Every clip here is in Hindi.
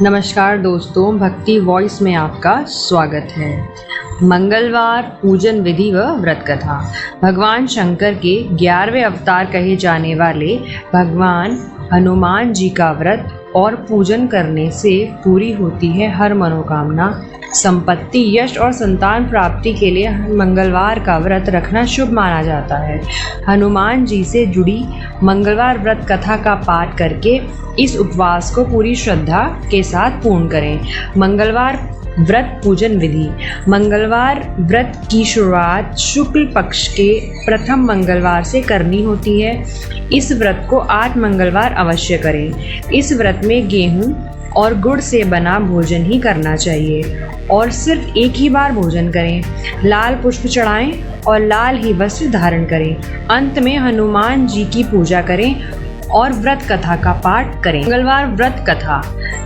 नमस्कार दोस्तों, भक्ति वॉइस में आपका स्वागत है। मंगलवार पूजन विधि व व्रत कथा। भगवान शंकर के 11वें अवतार कहे जाने वाले भगवान हनुमान जी का व्रत और पूजन करने से पूरी होती है हर मनोकामना। संपत्ति, यश और संतान प्राप्ति के लिए मंगलवार का व्रत रखना शुभ माना जाता है। हनुमान जी से जुड़ी मंगलवार व्रत कथा का पाठ करके इस उपवास को पूरी श्रद्धा के साथ पूर्ण करें। मंगलवार व्रत पूजन विधि। मंगलवार व्रत की शुरुआत शुक्ल पक्ष के प्रथम मंगलवार से करनी होती है। इस व्रत को 8 मंगलवार अवश्य करें। इस व्रत में गेहूं और गुड़ से बना भोजन ही करना चाहिए और सिर्फ एक ही बार भोजन करें। लाल पुष्प चढ़ाएं और लाल ही वस्त्र धारण करें। अंत में हनुमान जी की पूजा करें और व्रत कथा का पाठ करें। मंगलवार व्रत कथा।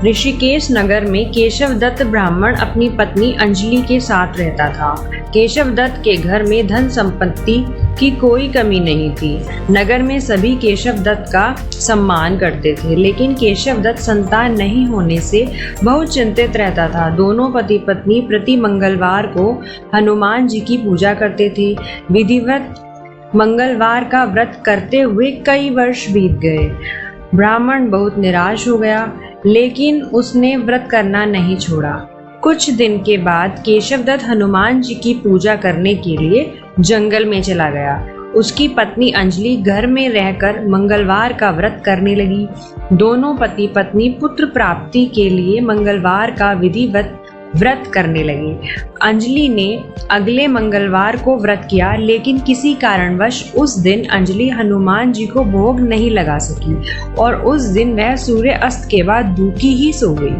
ऋषिकेश नगर में केशव दत्त ब्राह्मण अपनी पत्नी अंजलि के साथ रहता था। केशव दत्त के घर में धन संपत्ति की कोई कमी नहीं थी। नगर में सभी केशव दत्त का सम्मान करते थे, लेकिन केशव दत्त संतान नहीं होने से बहुत चिंतित रहता था। दोनों पति पत्नी प्रति मंगलवार को हनुमान जी की पूजा करते थे। विधिवत मंगलवार का व्रत करते हुए कई वर्ष बीत गए। ब्राह्मण बहुत निराश हो गया, लेकिन उसने व्रत करना नहीं छोड़ा। कुछ दिन के बाद केशव दत्त हनुमान जी की पूजा करने के लिए जंगल में चला गया। उसकी पत्नी अंजलि घर में रहकर मंगलवार का व्रत करने लगी। दोनों पति पत्नी पुत्र प्राप्ति के लिए मंगलवार का विधिवत व्रत करने लगे। अंजलि ने अगले मंगलवार को व्रत किया, लेकिन किसी कारणवश उस दिन अंजलि हनुमान जी को भोग नहीं लगा सकी और उस दिन वह सूर्य अस्त के बाद भूखी ही सो गई।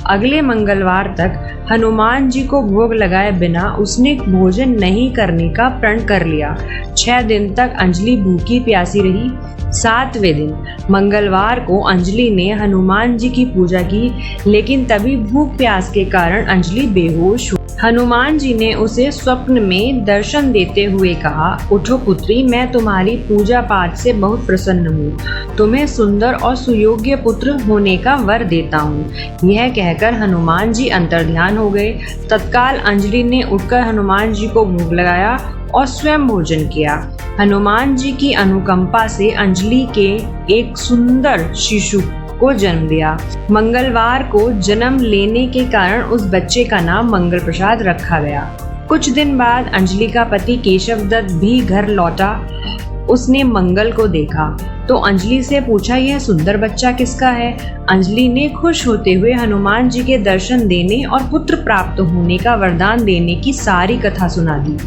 अगले मंगलवार तक हनुमान जी को भोग लगाए बिना उसने भोजन नहीं करने का प्रण कर लिया। 6 दिन तक अंजलि भूखी प्यासी रही। 7वें दिन मंगलवार को अंजलि ने हनुमान जी की पूजा की, लेकिन तभी भूख प्यास के कारण अंजलि बेहोश हुई। हनुमान जी ने उसे स्वप्न में दर्शन देते हुए कहा, उठो पुत्री, मैं तुम्हारी पूजा पाठ से बहुत प्रसन्न हूँ। तुम्हें सुंदर और सुयोग्य पुत्र होने का वर देता हूँ। यह कहकर हनुमान जी अंतर्ध्यान हो गए। तत्काल अंजलि ने उठकर हनुमान जी को भोग लगाया और स्वयं भोजन किया। हनुमान जी की अनुकंपा से अंजलि के एक सुंदर शिशु को जन्म दिया। मंगलवार को जन्म लेने के कारण उस बच्चे का नाम मंगल प्रसाद रखा गया। कुछ दिन बाद अंजलि का पति केशव दत्त भी घर लौटा। उसने मंगल को देखा तो अंजलि से पूछा, यह सुंदर बच्चा किसका है? अंजलि ने खुश होते हुए हनुमान जी के दर्शन देने और पुत्र प्राप्त होने का वरदान देने की सारी कथा सुना दी,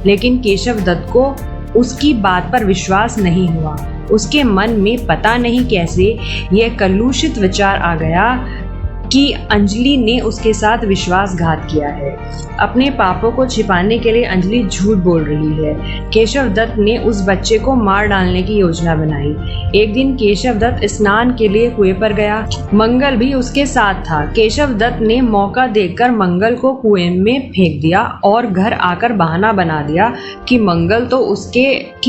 लेकिन केशव दत्त को उसकी बात पर विश्वास नहीं हुआ। उसके मन में पता नहीं कैसे यह कलुषित विचार आ गया कि अंजलि ने उसके साथ विश्वासघात किया है। अपने पापों को छिपाने के लिए अंजलि झूठ बोल रही है। केशव दत्त ने उस बच्चे को मार डालने की योजना बनाई। एक दिन केशव दत्त स्नान के लिए कुएं पर गया। मंगल भी उसके साथ था। केशव दत्त ने मौका देखकर मंगल को कुएं में फेंक दिया और घर आकर बहाना बना दिया कि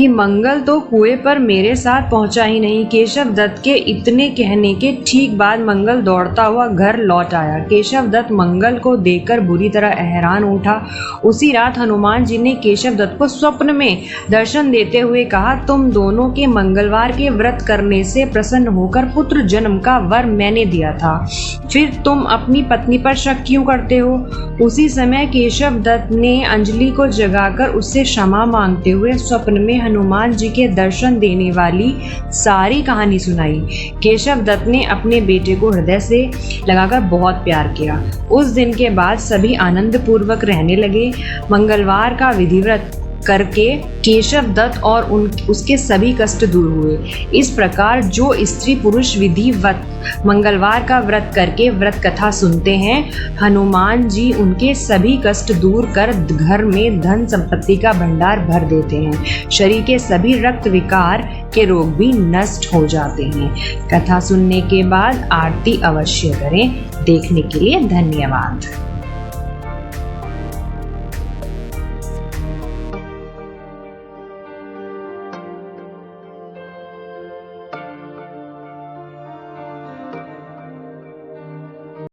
मंगल तो कुएं पर मेरे साथ पहुंचा ही नहीं। केशव दत्त के इतने कहने के ठीक बाद मंगल दौड़ता हुआ घर लौट आया। केशव दत्त मंगल को देखकर बुरी तरह हैरान उठा। उसी रात हनुमान जी ने केशव दत्त को स्वप्न में दर्शन देते हुए कहा, तुम दोनों के मंगलवार के व्रत करने से प्रसन्न होकर पुत्र जन्म का वर मैंने दिया था, फिर तुम अपनी पत्नी पर शक क्यों करते हो? उसी समय केशव दत्त ने अंजलि को जगाकर उससे क्षमा मांगते हुए स्वप्न में हनुमान जी के दर्शन देने वाली सारी कहानी सुनाई। केशव दत्त ने अपने बेटे को हृदय से लगाकर बहुत प्यार किया। उस दिन के बाद सभी आनंद पूर्वक रहने लगे। मंगलवार का विधिव्रत करके केशव दत्त और उसके सभी कष्ट दूर हुए। इस प्रकार जो स्त्री पुरुष विधिवत मंगलवार का व्रत करके व्रत कथा सुनते हैं, हनुमान जी उनके सभी कष्ट दूर कर घर में धन संपत्ति का भंडार भर देते हैं। शरीर के सभी रक्त विकार के रोग भी नष्ट हो जाते हैं। कथा सुनने के बाद आरती अवश्य करें। देखने के लिए धन्यवाद।